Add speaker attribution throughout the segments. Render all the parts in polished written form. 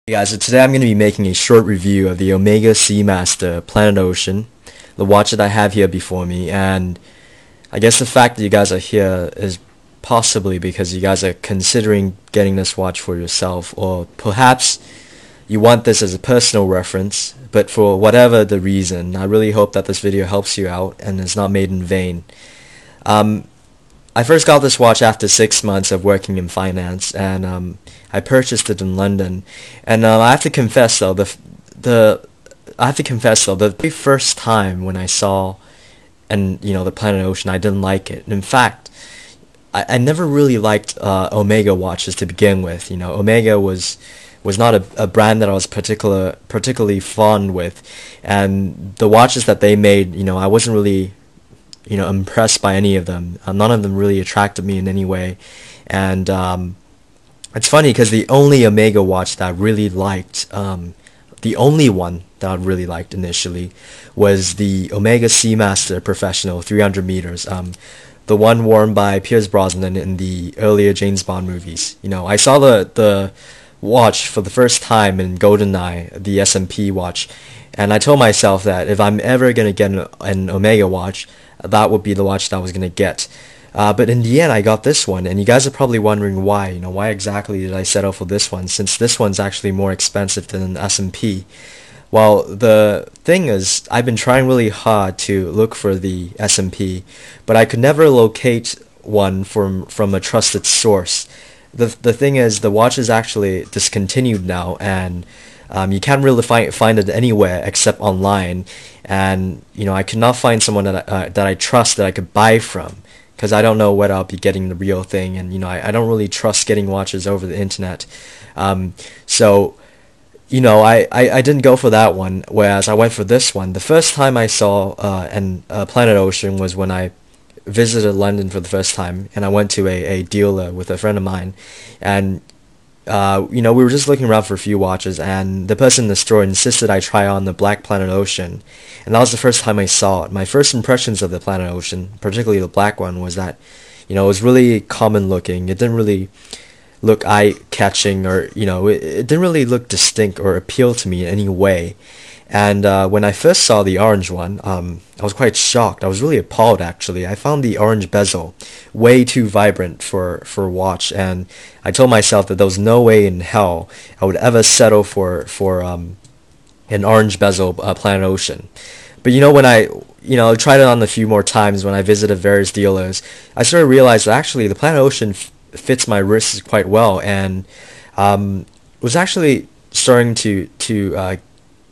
Speaker 1: Hey guys, so today I'm going to be making a short review of the Omega Seamaster Planet Ocean, the watch that I have here before me, and I guess the fact that you guys are here is possibly because you guys are considering getting this watch for yourself, or perhaps you want this as a personal reference, but for whatever the reason, I really hope that this video helps you out and is not made in vain. I first got this watch after 6 months of working in finance, and I purchased it in London. And I have to confess though, the very first time when I saw the Planet Ocean, I didn't like it. In fact, I never really liked Omega watches to begin with. Omega was not a brand that I was particularly fond with, and the watches that they made, I wasn't really impressed by any of them. None of them really attracted me in any way. And it's funny because the only Omega watch that I really liked, the only one that I really liked initially, was the Omega Seamaster Professional 300 meters, the one worn by Pierce Brosnan in the earlier James Bond movies. I saw the watch for the first time in GoldenEye, the S&P watch, and I told myself that if I'm ever going to get an Omega watch, that would be the watch that I was going to get. But in the end, I got this one, and you guys are probably wondering why. Why exactly did I settle for this one, since this one's actually more expensive than an S&P? Well, the thing is, I've been trying really hard to look for the S&P, but I could never locate one from a trusted source. The thing is, the watch is actually discontinued now, and you can't really find it anywhere except online. And I could not find someone that I trust that I could buy from, because I don't know whether I'll be getting the real thing, and I don't really trust getting watches over the internet. So I didn't go for that one, whereas I went for this one. The first time I saw Planet Ocean was when I visited London for the first time, and I went to a dealer with a friend of mine, and we were just looking around for a few watches, and the person in the store insisted I try on the black Planet Ocean, and that was the first time I saw it. My first impressions of the Planet Ocean, particularly the black one, was that it was really common looking. It didn't really look eye-catching, or it didn't really look distinct or appeal to me in any way. And when I first saw the orange one, I was quite shocked. I was really appalled, actually. I found the orange bezel way too vibrant for a watch, and I told myself that there was no way in hell I would ever settle for an orange bezel Planet Ocean. But when I tried it on a few more times when I visited various dealers, I sort of realized that actually the Planet Ocean fits my wrists quite well, and was actually starting to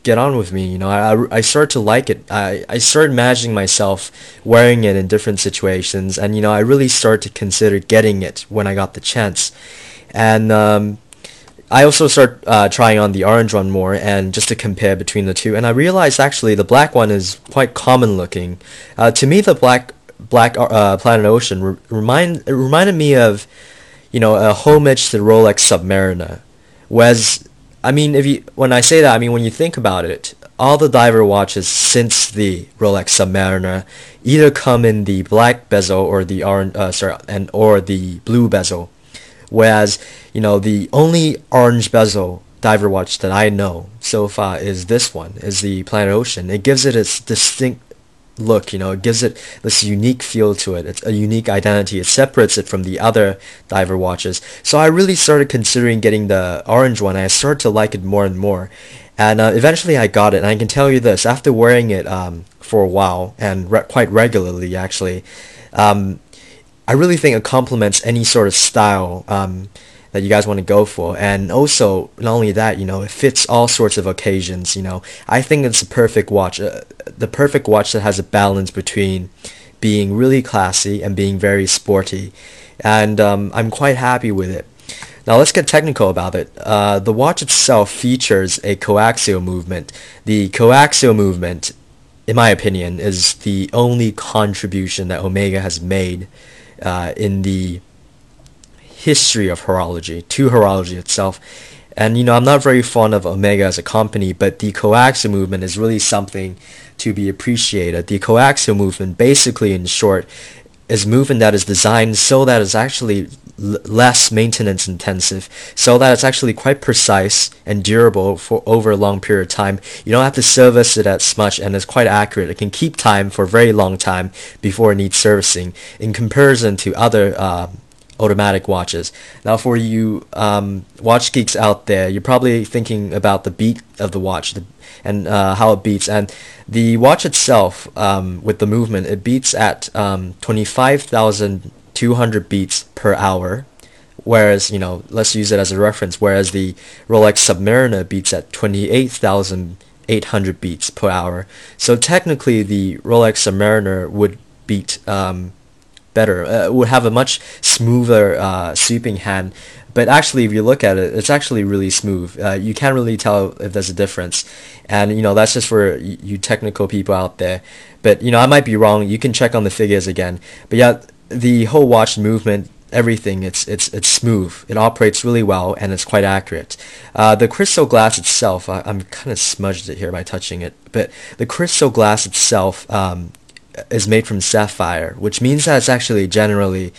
Speaker 1: get on with me. I started to like it. I started imagining myself wearing it in different situations, and I really started to consider getting it when I got the chance. And I also started trying on the orange one more, and just to compare between the two, and I realized actually the black one is quite common looking. To me, the black Planet Ocean reminded me of a homage to the Rolex Submariner, whereas when I say that, I mean when you think about it, all the diver watches since the Rolex Submariner either come in the black bezel or the or the blue bezel, whereas the only orange bezel diver watch that I know so far is this one, is the Planet Ocean. It gives it its distinct look, it gives it this unique feel to it. It's a unique identity. It separates it from the other diver watches. So I really started considering getting the orange one. I started to like it more and more, and eventually I got it. And I can tell you this, after wearing it for a while, and quite regularly actually, I really think it complements any sort of style that you guys want to go for. And also, not only that, it fits all sorts of occasions. I think it's a perfect watch, the perfect watch that has a balance between being really classy and being very sporty, and I'm quite happy with it. Now let's get technical about it. The watch itself features a coaxial movement. The coaxial movement, in my opinion, is the only contribution that Omega has made in the history of horology, to horology itself. And I'm not very fond of Omega as a company, but the coaxial movement is really something to be appreciated. The coaxial movement, basically in short, is movement that is designed so that it's actually less maintenance intensive, so that it's actually quite precise and durable for over a long period of time. You don't have to service it as much, and it's quite accurate. It can keep time for a very long time before it needs servicing, in comparison to other automatic watches. Now, for you watch geeks out there, you're probably thinking about the beat of the watch and how it beats. And the watch itself, with the movement, it beats at 25,200 beats per hour. Whereas, let's use it as a reference, whereas the Rolex Submariner beats at 28,800 beats per hour. So technically, the Rolex Submariner would beat better, would have a much smoother sweeping hand. But actually, if you look at it, it's actually really smooth. You can't really tell if there's a difference. And, that's just for you technical people out there. But, I might be wrong. You can check on the figures again. But yeah, the whole watch movement, everything, it's smooth. It operates really well, and it's quite accurate. The crystal glass itself, I'm kind of smudged it here by touching it. But the crystal glass itself is made from sapphire, which means that it's actually generally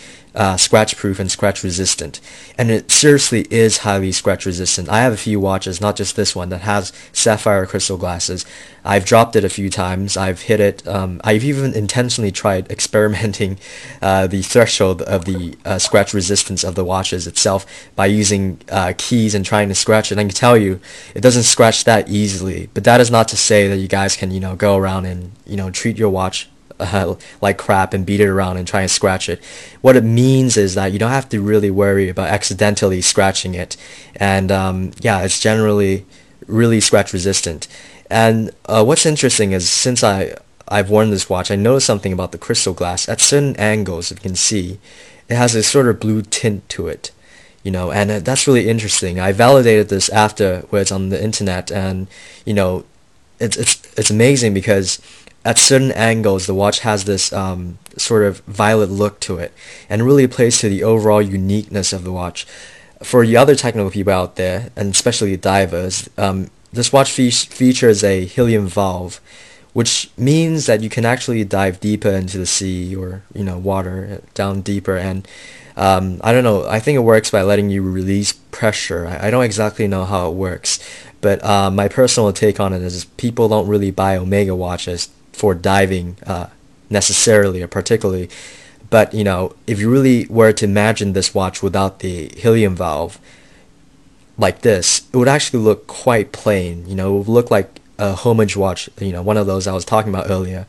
Speaker 1: scratch-proof and scratch-resistant. And it seriously is highly scratch-resistant. I have a few watches, not just this one, that has sapphire crystal glasses. I've dropped it a few times. I've hit it. I've even intentionally tried experimenting the threshold of the scratch resistance of the watches itself by using keys and trying to scratch it. And I can tell you, it doesn't scratch that easily. But that is not to say that you guys can, go around and, treat your watch like crap and beat it around and try and scratch it. What it means is that you don't have to really worry about accidentally scratching it. And yeah, it's generally really scratch resistant. And what's interesting is, since I've worn this watch, I noticed something about the crystal glass. At certain angles, if you can see, it has a sort of blue tint to it. And that's really interesting. I validated this afterwards on the internet, and it's amazing because at certain angles, the watch has this sort of violet look to it, and really plays to the overall uniqueness of the watch. For the other technical people out there, and especially divers, this watch features a helium valve, which means that you can actually dive deeper into the sea or water down deeper. And I don't know, I think it works by letting you release pressure. I don't exactly know how it works, but my personal take on it is people don't really buy Omega watches for diving necessarily or particularly. But if you really were to imagine this watch without the helium valve like this, it would actually look quite plain. It would look like a homage watch, one of those I was talking about earlier.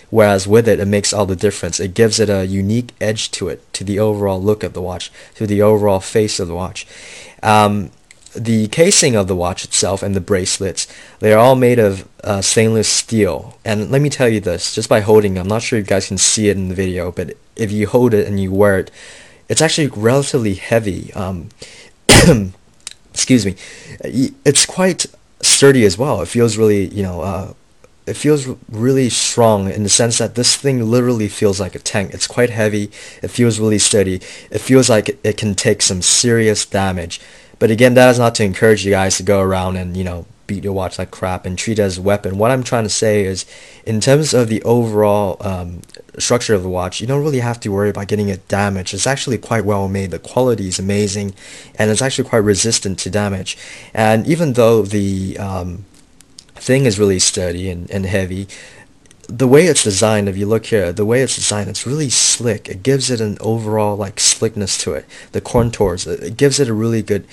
Speaker 1: Whereas with it, it makes all the difference. It gives it a unique edge to it, to the overall look of the watch, to the overall face of the watch. The casing of the watch itself and the bracelets, they are all made of stainless steel. And let me tell you this, just by holding, I'm not sure if you guys can see it in the video, but if you hold it and you wear it, it's actually relatively heavy. Excuse me. It's quite sturdy as well. It feels really, it feels really strong in the sense that this thing literally feels like a tank. It's quite heavy. It feels really sturdy. It feels like it can take some serious damage. But again, that is not to encourage you guys to go around and, beat your watch like crap and treat it as a weapon. What I'm trying to say is, in terms of the overall structure of the watch, you don't really have to worry about getting it damaged. It's actually quite well made. The quality is amazing, and it's actually quite resistant to damage. And even though the thing is really sturdy and heavy, the way it's designed, if you look here, the way it's designed, it's really slick. It gives it an overall slickness to it. The contours, it gives it a really good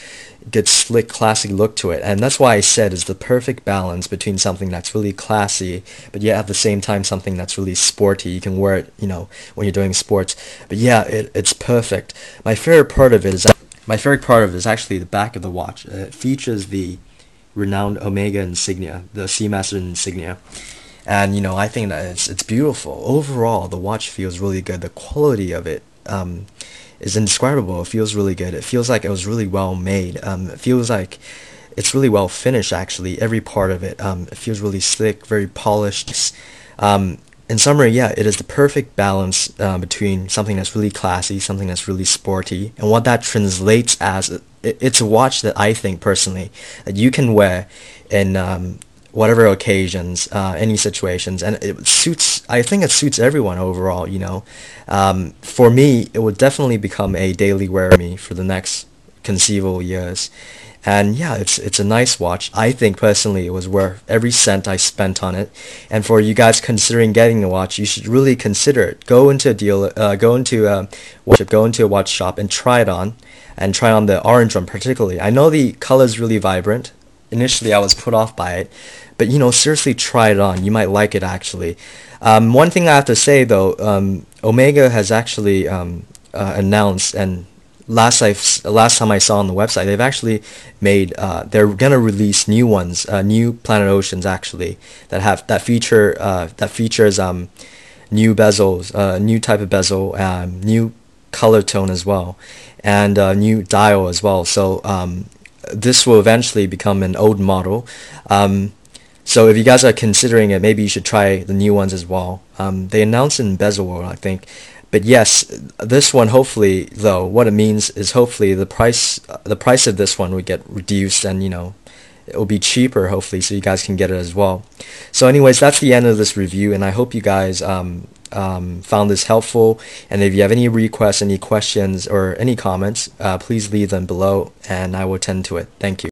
Speaker 1: slick, classy look to it. And that's why I said it's the perfect balance between something that's really classy, but yet at the same time something that's really sporty. You can wear it, when you're doing sports. But yeah, it's perfect. My favorite part of it is actually the back of the watch. It features the renowned Omega insignia, the Seamaster insignia. And I think that it's beautiful. Overall, the watch feels really good. The quality of it is indescribable. It feels really good. It feels like it was really well made. It feels like it's really well finished, actually. Every part of it. It feels really slick, very polished. In summary, yeah, it is the perfect balance between something that's really classy, something that's really sporty, and what that translates as. It's a watch that I think personally that you can wear in whatever occasions, any situations, and it suits. I think it suits everyone overall. For me, it would definitely become a daily wear for me for the next conceivable years. And yeah, it's a nice watch. I think personally it was worth every cent I spent on it. And for you guys considering getting the watch, you should really consider it. Go into a deal, go into a watch shop and try on the orange one particularly. I know the color is really vibrant. Initially, I was put off by it, but seriously try it on. You might like it actually. One thing I have to say though, Omega has actually announced, and last time I saw on the website, they've actually made they're gonna release new ones, new Planet Oceans actually that features new bezels, new type of bezel, new color tone as well, and new dial as well. So this will eventually become an old model. So if you guys are considering it, maybe you should try the new ones as well. They announced in Bezel World, I think. But yes, this one hopefully, though, what it means is hopefully the price of this one would get reduced, and it will be cheaper hopefully, so you guys can get it as well. So anyways, that's the end of this review, and I hope you guys found this helpful. And if you have any requests, any questions, or any comments, please leave them below, and I will attend to it. Thank you.